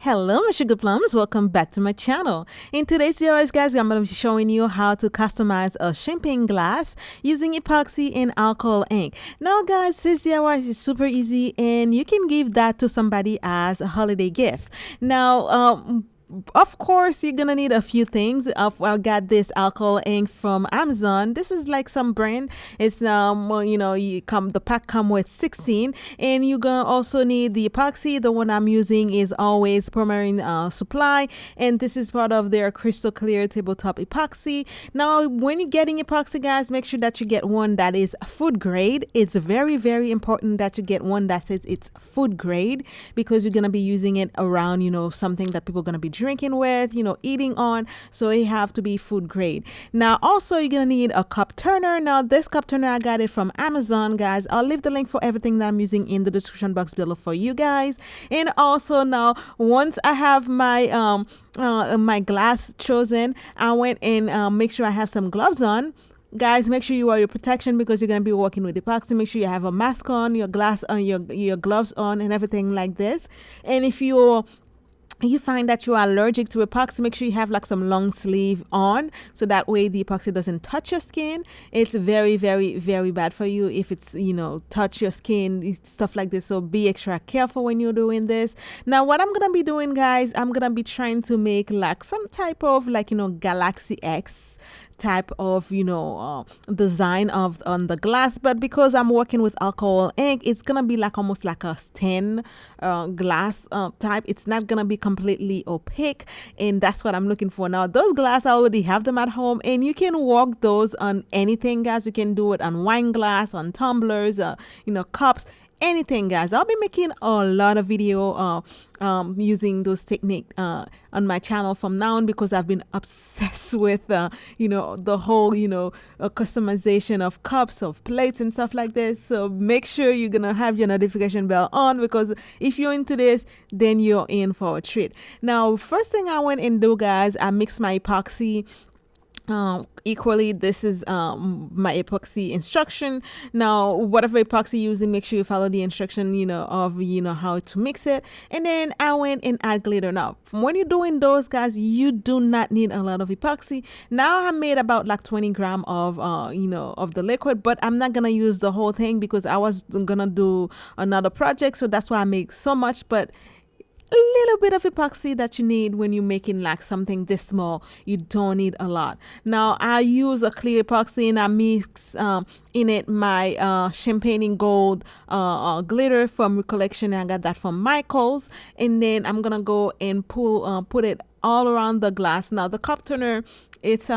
Hello, my sugar plums. Welcome back to my channel. In today's series, guys, I'm going to be showing you how to customize a champagne glass using epoxy and alcohol ink. Now, guys, this DIY is super easy, and you can give that to somebody as a holiday gift. Now, of course, you're gonna need a few things. I got this alcohol ink from Amazon. This is like some brand. It's the pack come with 16, and you're gonna also need the epoxy. The one I'm using is always Permarine Supply, and this is part of their crystal clear tabletop epoxy. Now, when you're getting epoxy, guys, make sure that you get one that is food grade. It's very, very important that you get one that says it's food grade, because you're gonna be using it around, something that people are gonna be drinking with, eating on. So it have to be food grade. Now, also, you're gonna need a cup turner. Now, this cup turner, I got it from Amazon, guys. I'll leave the link for everything that I'm using in the description box below for you guys. And also, now, once I have my my glass chosen, I went and make sure I have some gloves on. Guys, make sure you wear your protection because you're going to be working with epoxy. Make sure you have a mask on, your glass on, your gloves on, and everything like this. And if you find that you are allergic to epoxy, make sure you have like some long sleeve on, so that way the epoxy doesn't touch your skin. It's very, very, very bad for you if it's touch your skin, stuff like this. So be extra careful when you're doing this. Now, what I'm gonna be doing, guys, I'm gonna be trying to make like some type of Galaxy X type of design on the glass, but because I'm working with alcohol ink, it's gonna be like almost like a stain glass type. It's not gonna be completely opaque, and that's what I'm looking for. Now, those glass, I already have them at home, and you can work those on anything, guys. You can do it on wine glass, on tumblers, cups, anything, guys. I'll be making a lot of video using those technique on my channel from now on, because I've been obsessed with the whole customization of cups, of plates, and stuff like this. So make sure you're gonna have your notification bell on, because if you're into this, then you're in for a treat. Now, first thing I went and do, guys, I mixed my epoxy equally. This is my epoxy instruction. Now, whatever epoxy you're using, make sure you follow the instruction of how to mix it. And then I went and add glitter. Now, when you're doing those, guys, you do not need a lot of epoxy. Now I made about like 20 grams of of the liquid, but I'm not gonna use the whole thing because I was gonna do another project, so that's why I make so much. But a little bit of epoxy that you need when you're making like something this small. You don't need a lot. Now, I use a clear epoxy, and I mix in it my champagne gold glitter from Recollection. I got that from Michael's, and then I'm gonna go and put it all around the glass. Now, the cup turner, it's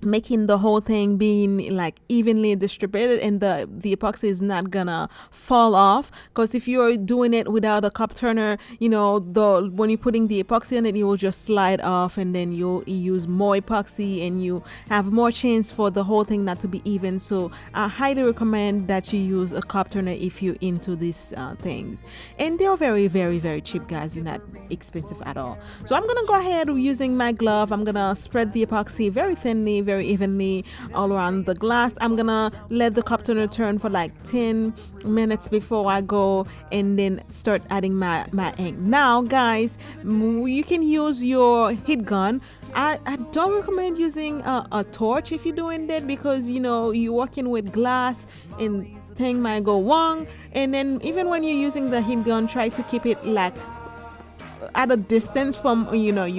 making the whole thing being like evenly distributed, and the epoxy is not gonna fall off, because if you're doing it without a cup turner, when you're putting the epoxy on it, it will just slide off, and then you'll use more epoxy, and you have more chance for the whole thing not to be even. So I highly recommend that you use a cup turner if you're into these things, and they're very, very, very cheap, guys. They're not expensive at all. So I'm gonna go ahead using my glove. I'm gonna spread the epoxy very thinly, very evenly all around the glass. I'm gonna let the cup turner turn for like 10 minutes before I go and then start adding my ink. Now, guys, you can use your heat gun. I don't recommend using a torch if you're doing that, because you're working with glass and thing might go wrong. And then even when you're using the heat gun, try to keep it like at a distance from your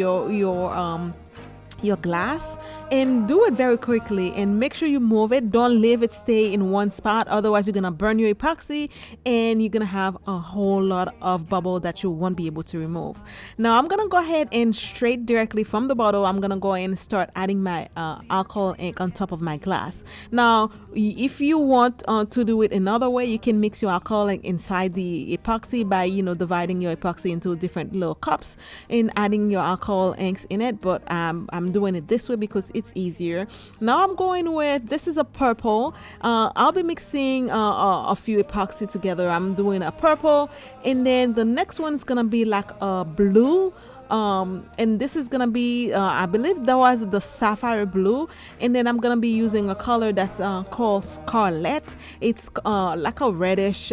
glass, and do it very quickly, and make sure you move it. Don't leave it stay in one spot, otherwise you're gonna burn your epoxy, and you're gonna have a whole lot of bubble that you won't be able to remove. Now, I'm gonna go ahead and straight directly from the bottle, I'm gonna go and start adding my alcohol ink on top of my glass. Now, if you want to do it another way, you can mix your alcohol ink inside the epoxy by dividing your epoxy into different little cups and adding your alcohol inks in it. But I'm doing it this way because it's easier. Now I'm going with, this is a purple. I'll be mixing a few epoxy together. I'm doing a purple, and then the next one's gonna be like a blue, and this is gonna be I believe that was the sapphire blue, and then I'm gonna be using a color that's called Scarlet. It's like a reddish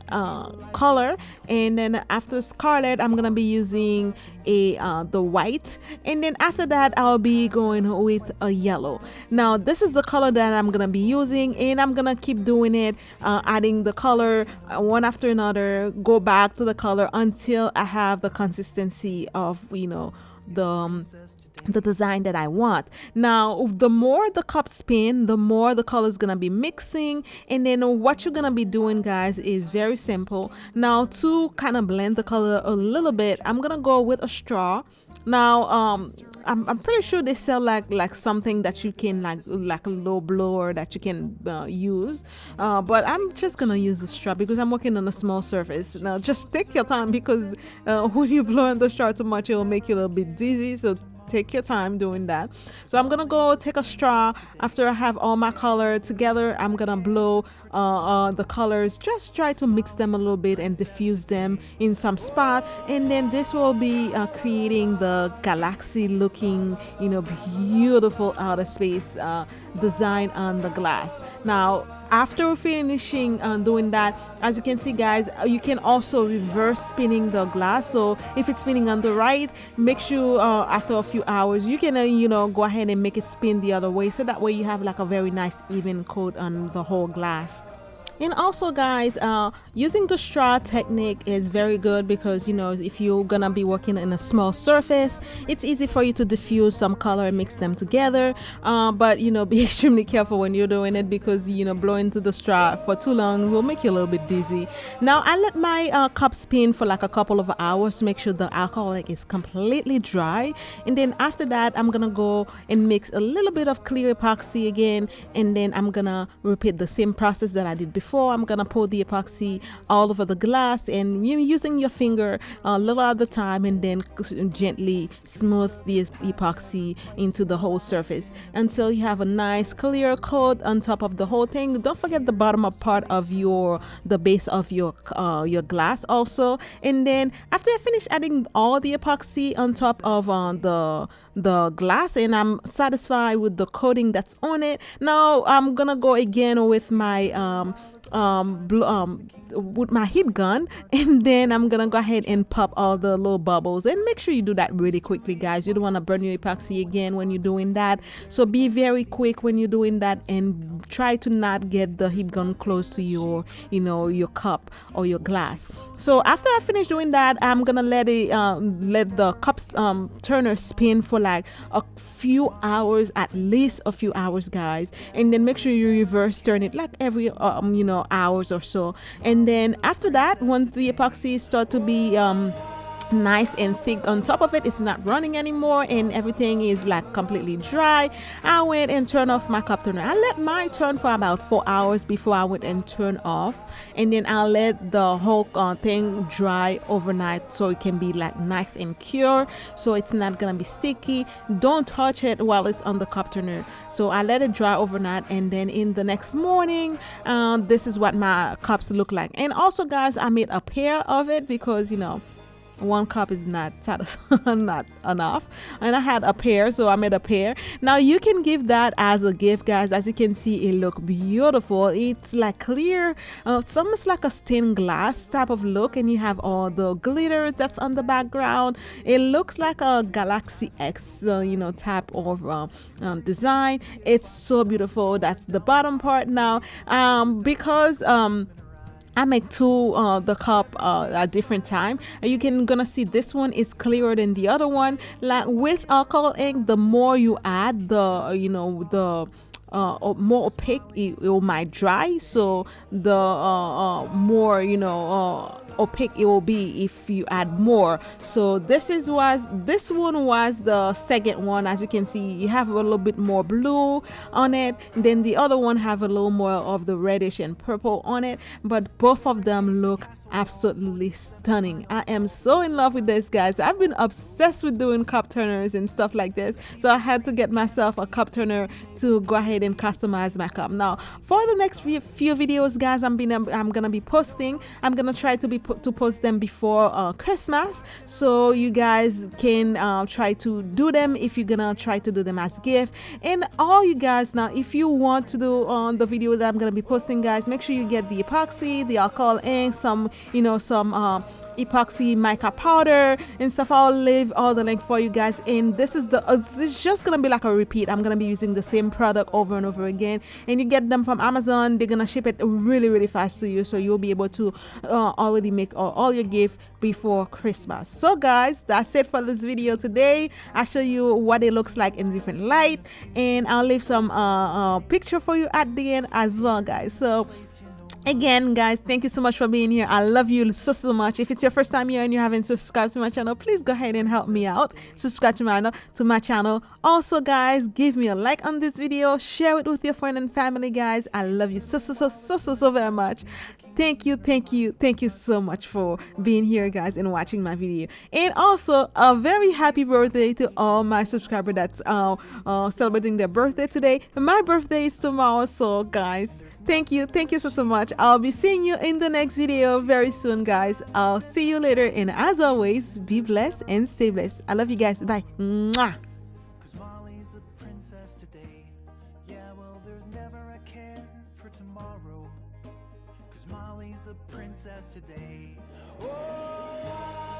color, and then after scarlet I'm gonna be using the white, and then after that I'll be going with a yellow. Now this is the color that I'm gonna be using, and I'm gonna keep doing it, adding the color one after another, go back to the color until I have the consistency of, you know, the design that I want. Now the more the cup spin, the more the color is gonna be mixing, and then what you're gonna be doing, guys, is very simple. Now to kind of blend the color a little bit, I'm gonna go with a straw. Now I'm pretty sure they sell like something that you can like a low blower that you can use, but I'm just gonna use the straw because I'm working on a small surface. Now just take your time, because when you blow in the straw too much, it will make you a little bit dizzy, so take your time doing that. So I'm gonna go take a straw. After I have all my color together, I'm gonna blow the colors, just try to mix them a little bit and diffuse them in some spot, and then this will be creating the galaxy looking, you know, beautiful outer space design on the glass. Now after finishing doing that, as you can see, guys, you can also reverse spinning the glass. So if it's spinning on the right, make sure after a few hours you can you know, go ahead and make it spin the other way, so that way you have like a very nice even coat on the whole glass. And also, guys, using the straw technique is very good because, you know, if you're gonna be working in a small surface, it's easy for you to diffuse some color and mix them together, but, you know, be extremely careful when you're doing it, because, you know, blowing to the straw for too long will make you a little bit dizzy. Now I let my cup spin for like a couple of hours to make sure the alcoholic is completely dry, and then after that I'm gonna go and mix a little bit of clear epoxy again, and then I'm gonna repeat the same process that I did before. I'm gonna pour the epoxy all over the glass, and you're using your finger a little at a time, and then gently smooth the epoxy into the whole surface until you have a nice clear coat on top of the whole thing. Don't forget the bottom part of the base of your glass also. And then after I finish adding all the epoxy on top of the glass, and I'm satisfied with the coating that's on it, now I'm gonna go again with my with my heat gun, and then I'm gonna go ahead and pop all the little bubbles. And make sure you do that really quickly, guys. You don't want to burn your epoxy again when you're doing that, so be very quick when you're doing that, and try to not get the heat gun close to your, you know, your cup or your glass. So after I finish doing that, I'm gonna let the cup turner spin for like a few hours, at least a few hours, guys, and then make sure you reverse turn it like every you know, hours or so. And then after that, once the epoxy start to be nice and thick on top of it, it's not running anymore, and everything is like completely dry, I went and turned off my cup turner. I let mine turn for about 4 hours before I went and turn off, and then I'll let the whole thing dry overnight so it can be like nice and cure, so it's not gonna be sticky. Don't touch it while it's on the cup turner. So I let it dry overnight, and then in the next morning, this is what my cups look like. And also, guys, I made a pair of it because, you know, one cup is not not enough, and I had a pair, so I made a pair. Now you can give that as a gift, guys. As you can see, it look beautiful. It's like clear, it's almost like a stained glass type of look, and you have all the glitter that's on the background. It looks like a Galaxy X you know, type of design. It's so beautiful. That's the bottom part. Now because I make the cup at different time. You can gonna see this one is clearer than the other one. Like with alcohol ink, the more you add, the, you know, the more opaque it might dry, so the more, you know, opaque it will be if you add more. So this one was the second one. As you can see, you have a little bit more blue on it, then the other one have a little more of the reddish and purple on it, but both of them look absolutely stunning. I am so in love with this, guys. I've been obsessed with doing cup turners and stuff like this, so I had to get myself a cup turner to go ahead and customize my cup. Now for the next few videos, guys, I'm gonna be posting, I'm gonna try to be to post them before Christmas, so you guys can try to do them if you're gonna try to do them as gift. And all you guys, now if you want to do the video that I'm gonna be posting, guys, make sure you get the epoxy, the alcohol ink, some epoxy mica powder and stuff. I'll leave all the link for you guys. And this is it's just gonna be like a repeat. I'm gonna be using the same product over and over again, and you get them from Amazon. They're gonna ship it really fast to you, so you'll be able to already make all your gift before Christmas. So guys, that's it for this video today. I'll show you what it looks like in different light, and I'll leave some picture for you at the end as well, guys. So again, guys, thank you so much for being here. I love you so much. If it's your first time here and you haven't subscribed to my channel, please go ahead and help me out. Subscribe to my channel. Also, guys, give me a like on this video. Share it with your friend and family, guys. I love you so very much. Thank you so much for being here, guys, and watching my video. And also, a very happy birthday to all my subscribers that's celebrating their birthday today. My birthday is tomorrow, so guys, thank you so much. I'll be seeing you in the next video very soon, guys. I'll see you later, and as always, be blessed and stay blessed. I love you guys. Bye. Mwah. Molly's a princess today. Oh.